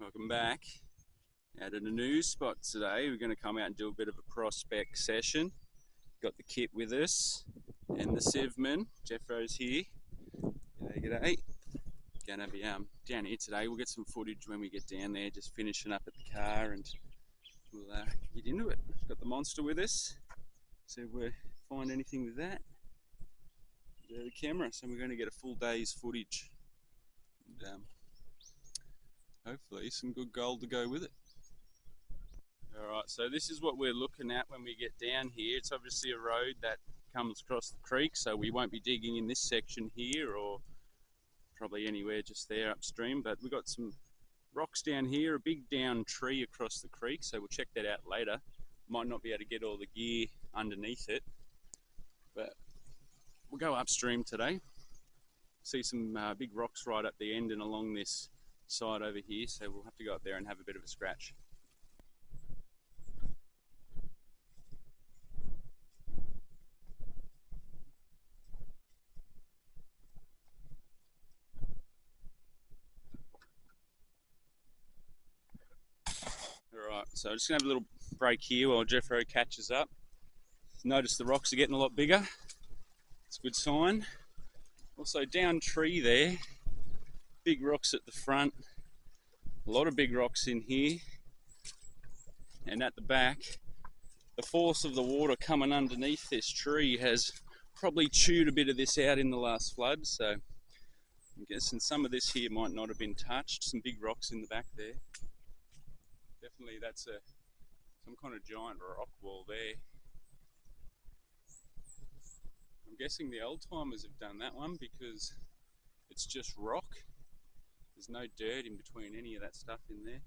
Welcome back. Out at a new spot today. We're going to come out and do a bit of a prospect session. Got the kit with us and the sievman. Jeffro's here. G'day. Gonna be down here today. We'll get some footage when we get down there. Just finishing up at the car and we'll get into it. Got the monster with us. So if we find anything with that, there's the camera. So we're going to get a full day's footage. And, hopefully some good gold to go with it. Alright, so this is what we're looking at when we get down here. It's obviously a road that comes across the creek, so we won't be digging in this section here or probably anywhere just there upstream, but we've got some rocks down here, a big down tree across the creek, so we'll check that out later. Might not be able to get all the gear underneath it, but we'll go upstream today. See some big rocks right up the end and along this side over here, so we'll have to go up there and have a bit of a scratch. Alright, so I'm just going to have a little break here while Jeffro catches up. Notice the rocks are getting a lot bigger. It's a good sign. Also down tree there, big rocks at the front, a lot of big rocks in here, and at the back, the force of the water coming underneath this tree has probably chewed a bit of this out in the last flood, so I'm guessing some of this here might not have been touched. Some big rocks in the back there. Definitely that's some kind of giant rock wall there. I'm guessing the old timers have done that one because it's just rock. There's no dirt in between any of that stuff in there.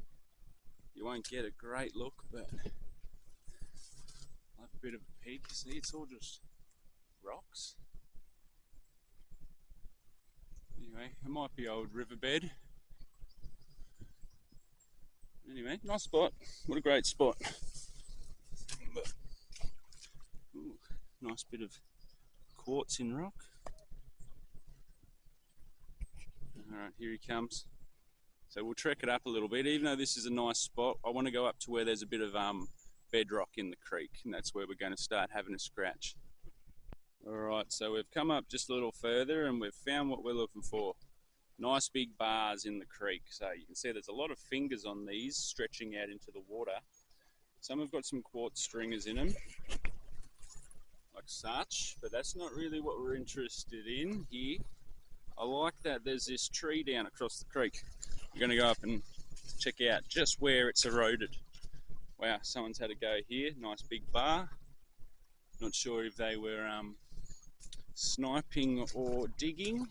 You won't get a great look, but I'll have a bit of a peek. See, it's all just rocks. Anyway, it might be old riverbed. Anyway, nice spot. What a great spot. Ooh, nice bit of quartz in rock. Alright, here he comes. So we'll trek it up a little bit. Even though this is a nice spot, I want to go up to where there's a bit of bedrock in the creek, and that's where we're going to start having a scratch. Alright, so we've come up just a little further and we've found what we're looking for. Nice big bars in the creek. So you can see there's a lot of fingers on these stretching out into the water. Some have got some quartz stringers in them, like such, but that's not really what we're interested in here. I like that there's this tree down across the creek. We're going to go up and check out just where it's eroded. Wow, someone's had a go here. Nice big bar. Not sure if they were sniping or digging,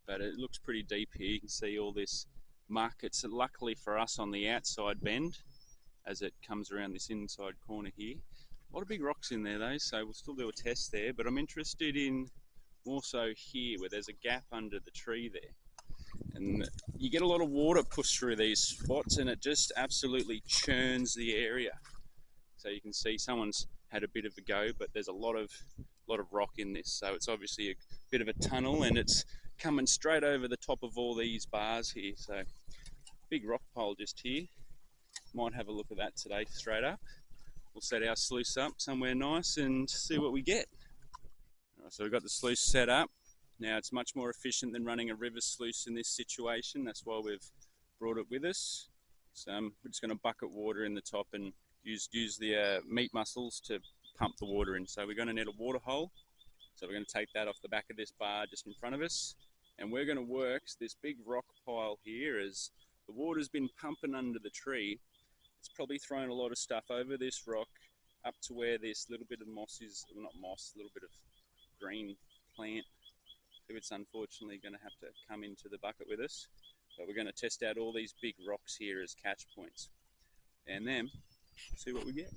but it looks pretty deep here. You can see all this muck. It's luckily for us on the outside bend as it comes around this inside corner here. A lot of big rocks in there though, so we'll still do a test there, but I'm interested in more so here where there's a gap under the tree there. And you get a lot of water pushed through these spots and it just absolutely churns the area. So you can see someone's had a bit of a go, but there's a lot of rock in this, so it's obviously a bit of a tunnel and it's coming straight over the top of all these bars here. So big rock pile just here. Might have a look at that today straight up. We'll set our sluice up somewhere nice and see what we get. Right, so we've got the sluice set up. Now it's much more efficient than running a river sluice in this situation. That's why we've brought it with us. So we're just going to bucket water in the top and use the meat muscles to pump the water in. So we're going to need a water hole. So we're going to take that off the back of this bar just in front of us. And we're going to work this big rock pile here as the water's been pumping under the tree. It's probably thrown a lot of stuff over this rock up to where this little bit of moss is, well, not moss, a little bit of green plant. So it's unfortunately going to have to come into the bucket with us. But we're going to test out all these big rocks here as catch points and then see what we get.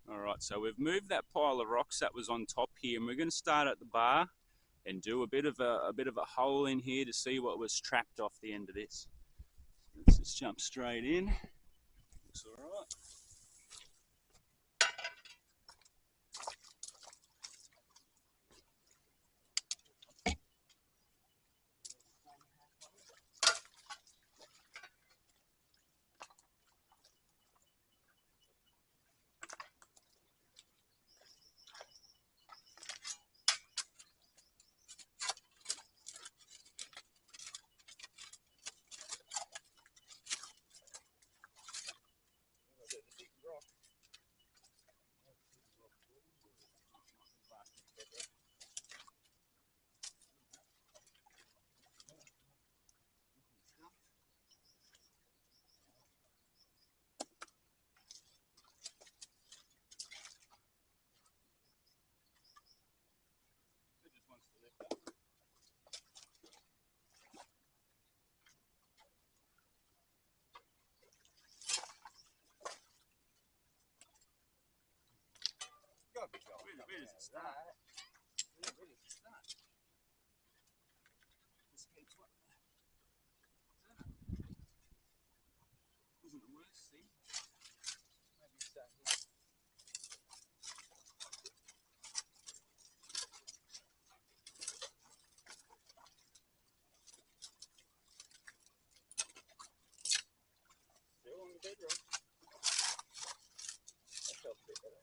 Alright, so we've moved that pile of rocks that was on top here and we're going to start at the bar and do a bit of a hole in here to see what was trapped off the end of this. Let's just jump straight in. Looks all right. Where does it start? Where does it start? Just keeps what? Wasn't the worst thing. Maybe start here. Still on the bedrock. That felt a bit better.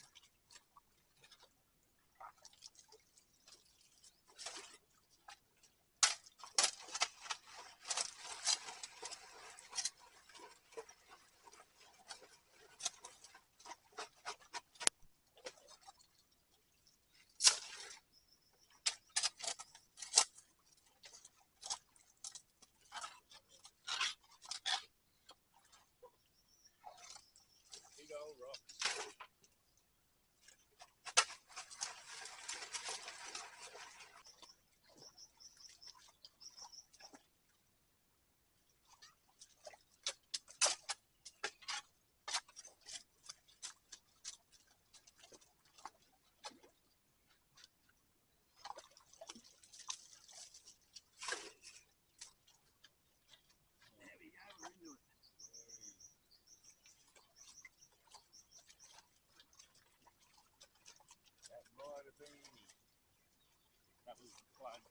Big old rocks. There we go, we're into it. That might have been. That was the plug.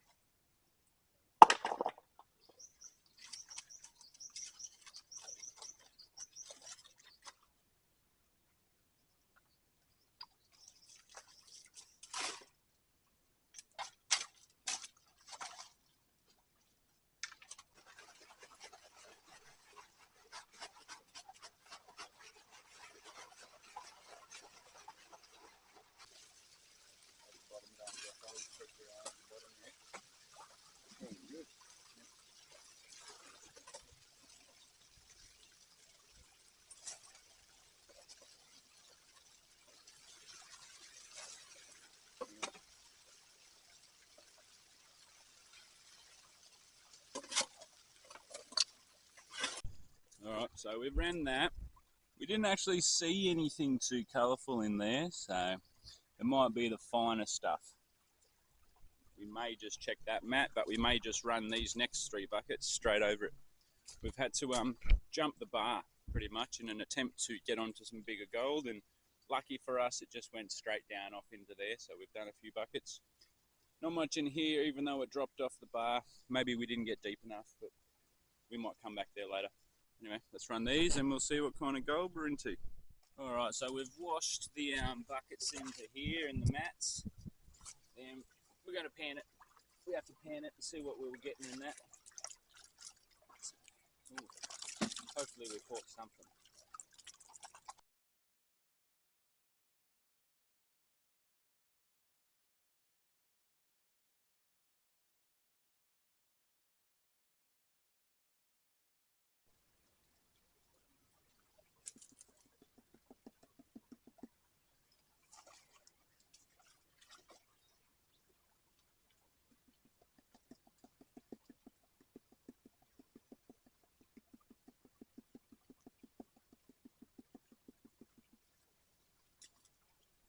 Alright, so we ran that. We didn't actually see anything too colourful in there, so it might be the finer stuff. We may just check that mat, but we may just run these next 3 buckets straight over it. We've had to jump the bar pretty much in an attempt to get onto some bigger gold, and lucky for us it just went straight down off into there, so we've done a few buckets. Not much in here, even though it dropped off the bar. Maybe we didn't get deep enough, but we might come back there later. Anyway, let's run these and we'll see what kind of gold we're into. Alright, so we've washed the buckets into here and the mats. Then we're going to pan it. We have to pan it to see what we were getting in that. Ooh, hopefully we caught something.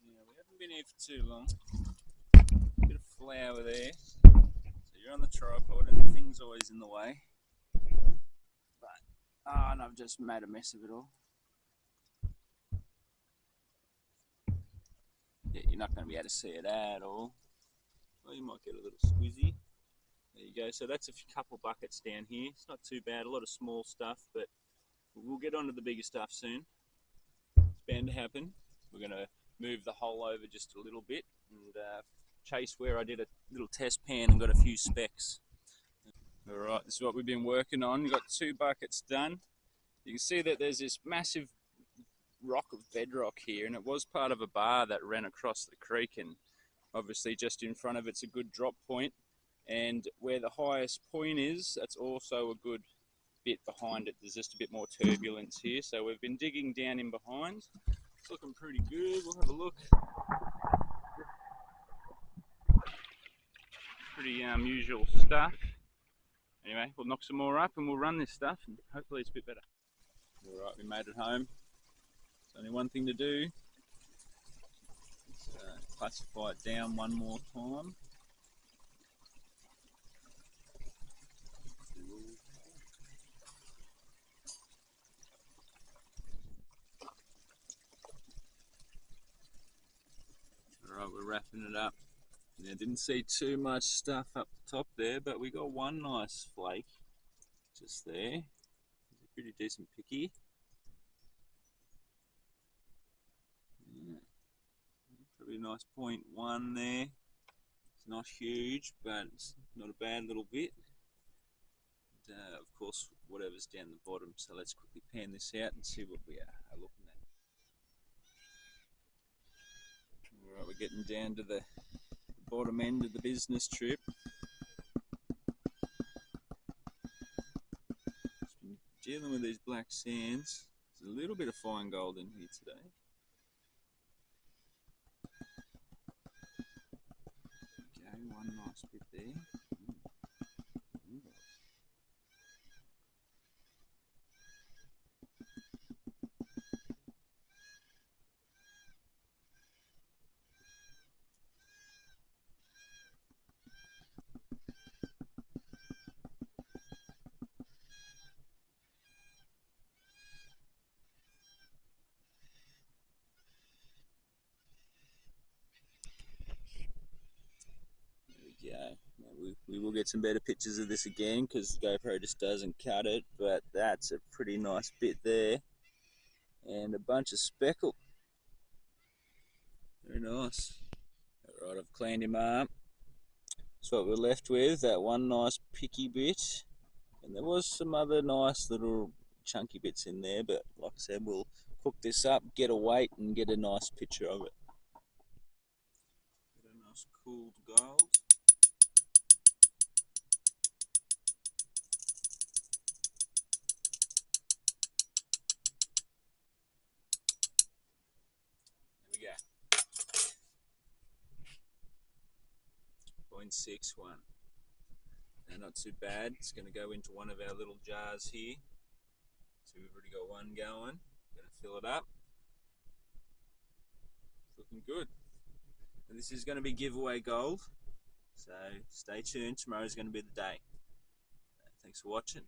Yeah, we haven't been here for too long. Bit of flour there. you're on the tripod and the thing's always in the way. But, and I've just made a mess of it all. Yeah, you're not going to be able to see it at all. Well, you might get a little squizzy. There you go. So that's a couple buckets down here. It's not too bad. A lot of small stuff, but we'll get on to the bigger stuff soon. It's bound to happen. We're going to move the hole over just a little bit and chase where I did a little test pan and got a few specks. Alright, this is what we've been working on. We've got 2 buckets done. You can see that there's this massive rock of bedrock here, and it was part of a bar that ran across the creek, and obviously just in front of it's a good drop point, and where the highest point is, that's also a good bit behind it. There's just a bit more turbulence here, so we've been digging down in behind. It's looking pretty good. We'll have a look. Pretty usual stuff. Anyway, we'll knock some more up and we'll run this stuff and hopefully it's a bit better. Alright, we made it home. There's only one thing to do. Let's classify it down one more time. Alright, we're wrapping it up. Now, didn't see too much stuff up the top there, but we got one nice flake just there. It's a pretty decent picky. Yeah. Probably a nice 0.1 there. It's not huge, but it's not a bad little bit. And, of course, whatever's down the bottom. So let's quickly pan this out and see what we are looking at. Alright, we're getting down to the bottom end of the business trip. Just been dealing with these black sands. There's a little bit of fine gold in here today. Okay, one nice bit there. Yeah, we will get some better pictures of this again because GoPro just doesn't cut it, but that's a pretty nice bit there and a bunch of speckle. Very nice. Alright, I've cleaned him up. That's what we're left with, that one nice picky bit, and there was some other nice little chunky bits in there, but like I said, we'll cook this up, get a weight and get a nice picture of it. Get a nice cooled gold. There we go. 0.61. Now, not too bad. It's going to go into one of our little jars here. So we've already got one going. Going to fill it up. It's looking good. And this is going to be giveaway gold. So stay tuned. Tomorrow's going to be the day. Thanks for watching.